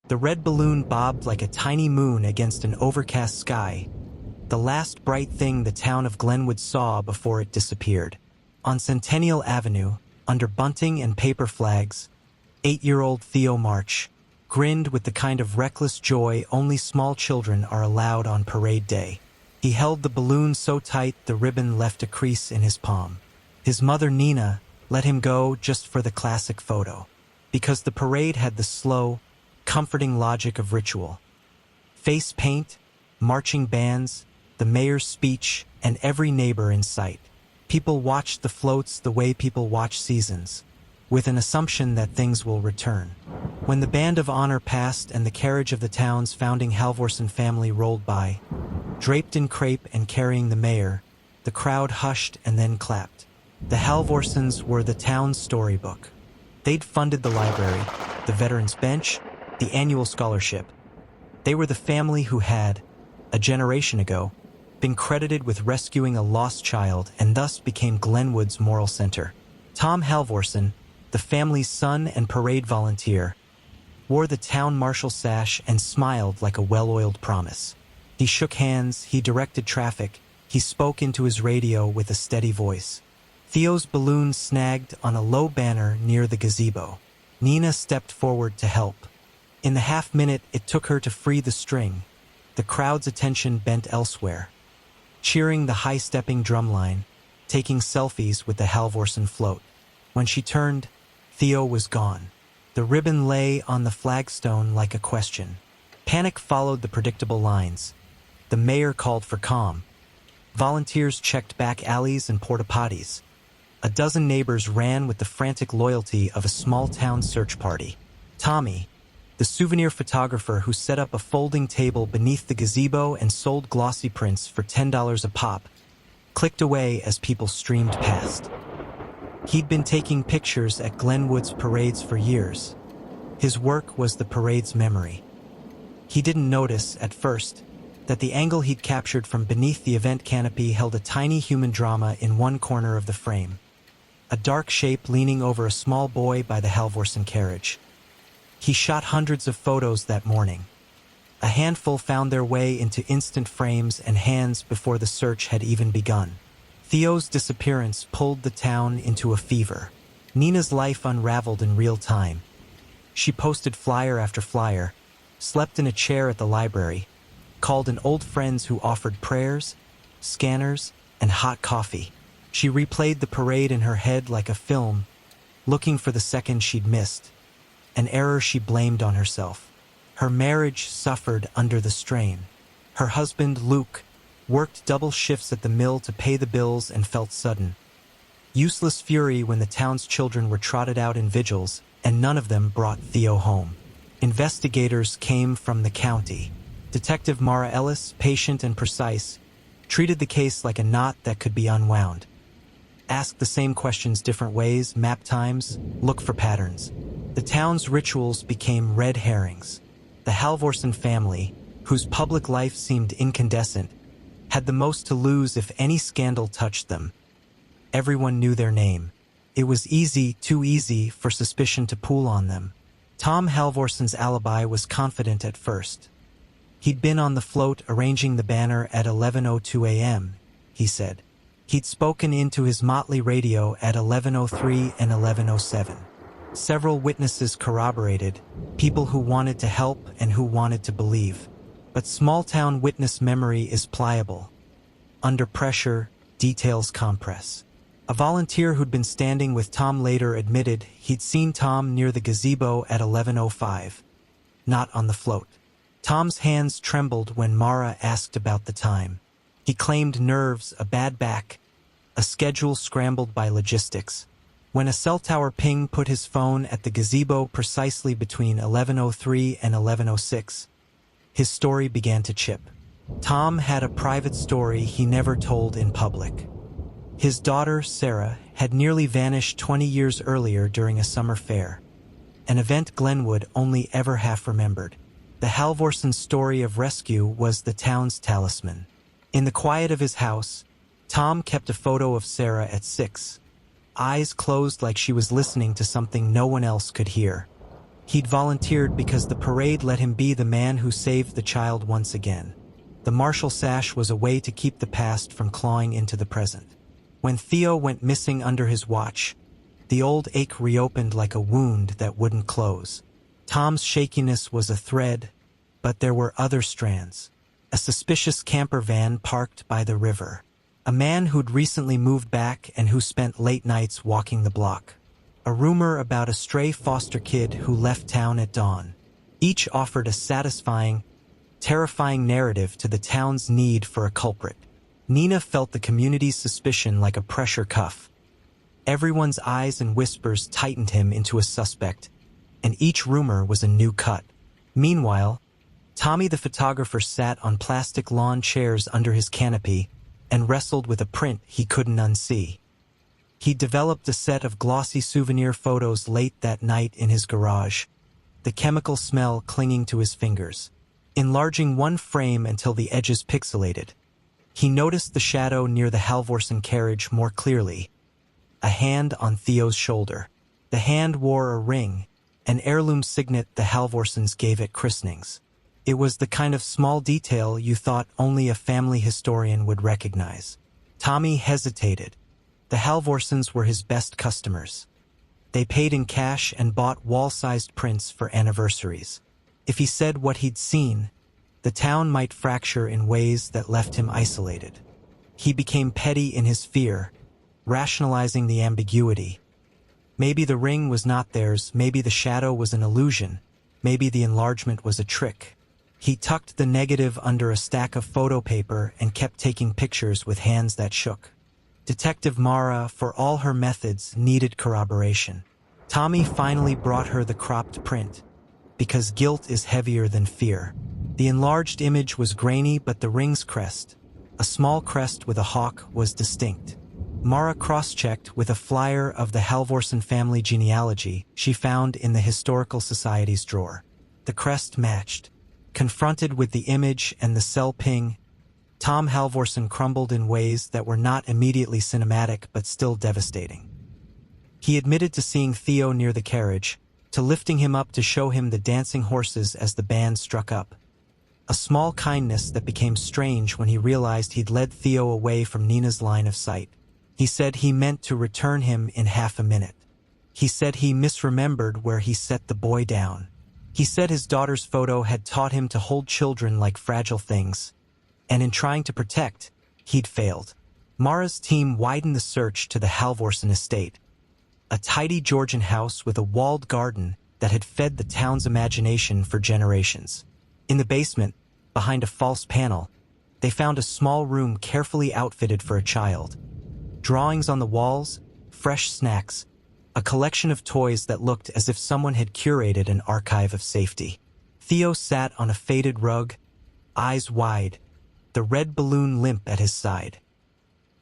The red balloon bobbed like a tiny moon against an overcast sky, the last bright thing the town of Glenwood saw before it disappeared. On Centennial Avenue, under bunting and paper flags, 8-year-old Theo March grinned with the kind of reckless joy only small children are allowed on parade day. He held the balloon so tight the ribbon left a crease in his palm. His mother Nina let him go just for the classic photo, because the parade had the slow, comforting logic of ritual. Face paint, marching bands, the mayor's speech, and every neighbor in sight. People watched the floats the way people watch seasons, with an assumption that things will return. When the band of honor passed and the carriage of the town's founding Halvorsen family rolled by, draped in crepe and carrying the mayor, the crowd hushed and then clapped. The Halvorsens were the town's storybook. They'd funded the library, the veterans' bench, the annual scholarship. They were the family who had, a generation ago, been credited with rescuing a lost child and thus became Glenwood's moral center. Tom Halvorsen, the family's son and parade volunteer, wore the town marshal sash and smiled like a well-oiled promise. He shook hands, he directed traffic, he spoke into his radio with a steady voice. Theo's balloon snagged on a low banner near the gazebo. Nina stepped forward to help. In the half-minute it took her to free the string, the crowd's attention bent elsewhere, cheering the high-stepping drumline, taking selfies with the Halvorsen float. When she turned, Theo was gone. The ribbon lay on the flagstone like a question. Panic followed the predictable lines. The mayor called for calm. Volunteers checked back alleys and porta-potties. A dozen neighbors ran with the frantic loyalty of a small-town search party. Tommy, the souvenir photographer who set up a folding table beneath the gazebo and sold glossy prints for $10 a pop, clicked away as people streamed past. He'd been taking pictures at Glenwood's parades for years. His work was the parade's memory. He didn't notice, at first, that the angle he'd captured from beneath the event canopy held a tiny human drama in one corner of the frame. A dark shape leaning over a small boy by the Halvorsen carriage. He shot hundreds of photos that morning. A handful found their way into instant frames and hands before the search had even begun. Theo's disappearance pulled the town into a fever. Nina's life unraveled in real time. She posted flyer after flyer, slept in a chair at the library, called in old friends who offered prayers, scanners, and hot coffee. She replayed the parade in her head like a film, looking for the second she'd missed, an error she blamed on herself. Her marriage suffered under the strain. Her husband, Luke, worked double shifts at the mill to pay the bills and felt sudden, useless fury when the town's children were trotted out in vigils, and none of them brought Theo home. Investigators came from the county. Detective Mara Ellis, patient and precise, treated the case like a knot that could be unwound. Ask the same questions different ways, map times, look for patterns. The town's rituals became red herrings. The Halvorsen family, whose public life seemed incandescent, had the most to lose if any scandal touched them. Everyone knew their name. It was easy, too easy, for suspicion to pool on them. Tom Halvorsen's alibi was confident at first. He'd been on the float arranging the banner at 11:02 a.m., he said. He'd spoken into his motley radio at 11:03 and 11:07. Several witnesses corroborated, people who wanted to help and who wanted to believe. But small-town witness memory is pliable. Under pressure, details compress. A volunteer who'd been standing with Tom later admitted he'd seen Tom near the gazebo at 11:05, not on the float. Tom's hands trembled when Mara asked about the time. He claimed nerves, a bad back, a schedule scrambled by logistics. When a cell tower ping put his phone at the gazebo precisely between 11:03 and 11:06, his story began to chip. Tom had a private story he never told in public. His daughter, Sarah, had nearly vanished 20 years earlier during a summer fair, an event Glenwood only ever half remembered. The Halvorsen story of rescue was the town's talisman. In the quiet of his house, Tom kept a photo of Sarah at 6, eyes closed like she was listening to something no one else could hear. He'd volunteered because the parade let him be the man who saved the child once again. The martial sash was a way to keep the past from clawing into the present. When Theo went missing under his watch, the old ache reopened like a wound that wouldn't close. Tom's shakiness was a thread, but there were other strands. A suspicious camper van parked by the river. A man who'd recently moved back and who spent late nights walking the block. A rumor about a stray foster kid who left town at dawn. Each offered a satisfying, terrifying narrative to the town's need for a culprit. Nina felt the community's suspicion like a pressure cuff. Everyone's eyes and whispers tightened him into a suspect, and each rumor was a new cut. Meanwhile, Tommy the photographer sat on plastic lawn chairs under his canopy and wrestled with a print he couldn't unsee. He developed a set of glossy souvenir photos late that night in his garage, the chemical smell clinging to his fingers. Enlarging one frame until the edges pixelated, he noticed the shadow near the Halvorsen carriage more clearly. A hand on Theo's shoulder. The hand wore a ring, an heirloom signet the Halvorsens gave at christenings. It was the kind of small detail you thought only a family historian would recognize. Tommy hesitated. The Halvorsens were his best customers. They paid in cash and bought wall-sized prints for anniversaries. If he said what he'd seen, the town might fracture in ways that left him isolated. He became petty in his fear, rationalizing the ambiguity. Maybe the ring was not theirs, maybe the shadow was an illusion, maybe the enlargement was a trick. He tucked the negative under a stack of photo paper and kept taking pictures with hands that shook. Detective Mara, for all her methods, needed corroboration. Tommy finally brought her the cropped print, because guilt is heavier than fear. The enlarged image was grainy, but the ring's crest, a small crest with a hawk, was distinct. Mara cross-checked with a flyer of the Halvorsen family genealogy she found in the Historical Society's drawer. The crest matched. Confronted with the image and the cell ping, Tom Halvorsen crumbled in ways that were not immediately cinematic but still devastating. He admitted to seeing Theo near the carriage, to lifting him up to show him the dancing horses as the band struck up. A small kindness that became strange when he realized he'd led Theo away from Nina's line of sight. He said he meant to return him in half a minute. He said he misremembered where he set the boy down. He said his daughter's photo had taught him to hold children like fragile things, and in trying to protect, he'd failed. Mara's team widened the search to the Halvorsen estate, a tidy Georgian house with a walled garden that had fed the town's imagination for generations. In the basement, behind a false panel, they found a small room carefully outfitted for a child. Drawings on the walls, fresh snacks, a collection of toys that looked as if someone had curated an archive of safety. Theo sat on a faded rug, eyes wide, the red balloon limp at his side.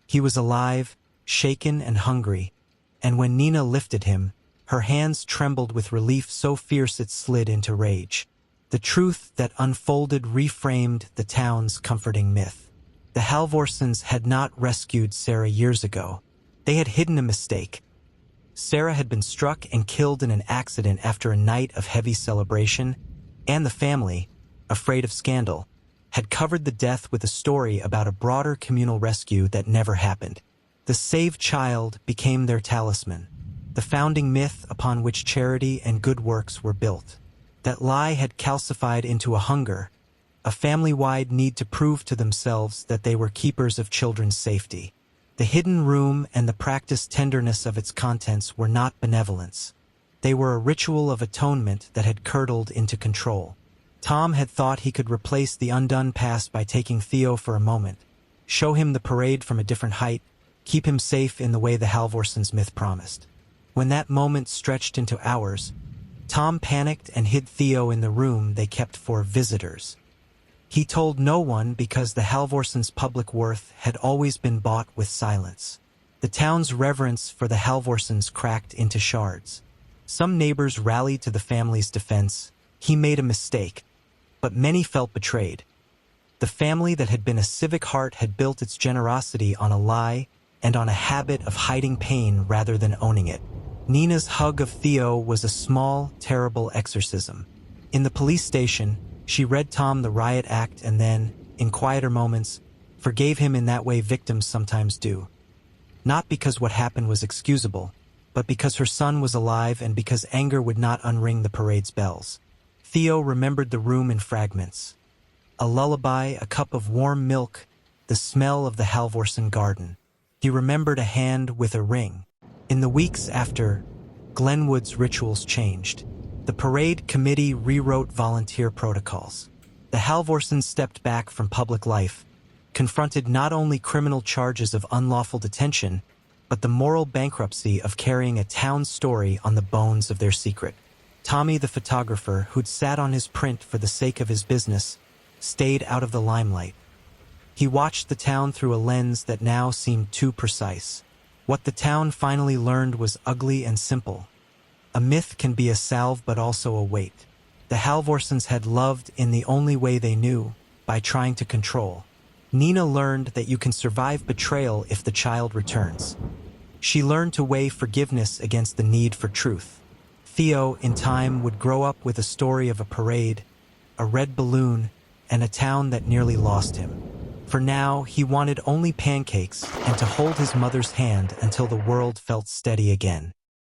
He was alive, shaken and hungry, and when Nina lifted him, her hands trembled with relief so fierce it slid into rage. The truth that unfolded reframed the town's comforting myth. The Halvorsens had not rescued Sarah years ago. They had hidden a mistake. Sarah had been struck and killed in an accident after a night of heavy celebration, and the family, afraid of scandal, had covered the death with a story about a broader communal rescue that never happened. The saved child became their talisman, the founding myth upon which charity and good works were built. That lie had calcified into a hunger, a family-wide need to prove to themselves that they were keepers of children's safety. The hidden room and the practiced tenderness of its contents were not benevolence. They were a ritual of atonement that had curdled into control. Tom had thought he could replace the undone past by taking Theo for a moment, show him the parade from a different height, keep him safe in the way the Halvorsens myth promised. When that moment stretched into hours, Tom panicked and hid Theo in the room they kept for visitors. He told no one because the Halvorsens' public worth had always been bought with silence. The town's reverence for the Halvorsens cracked into shards. Some neighbors rallied to the family's defense. He made a mistake, but many felt betrayed. The family that had been a civic heart had built its generosity on a lie and on a habit of hiding pain rather than owning it. Nina's hug of Theo was a small, terrible exorcism. In the police station, she read Tom the riot act and then, in quieter moments, forgave him in that way victims sometimes do. Not because what happened was excusable, but because her son was alive and because anger would not unring the parade's bells. Theo remembered the room in fragments. A lullaby, a cup of warm milk, the smell of the Halvorsen garden. He remembered a hand with a ring. In the weeks after, Glenwood's rituals changed. The parade committee rewrote volunteer protocols. The Halvorsens stepped back from public life, confronted not only criminal charges of unlawful detention, but the moral bankruptcy of carrying a town story on the bones of their secret. Tommy the photographer, who'd sat on his print for the sake of his business, stayed out of the limelight. He watched the town through a lens that now seemed too precise. What the town finally learned was ugly and simple. A myth can be a salve but also a weight. The Halvorsens had loved in the only way they knew, by trying to control. Nina learned that you can survive betrayal if the child returns. She learned to weigh forgiveness against the need for truth. Theo, in time, would grow up with a story of a parade, a red balloon, and a town that nearly lost him. For now, he wanted only pancakes and to hold his mother's hand until the world felt steady again.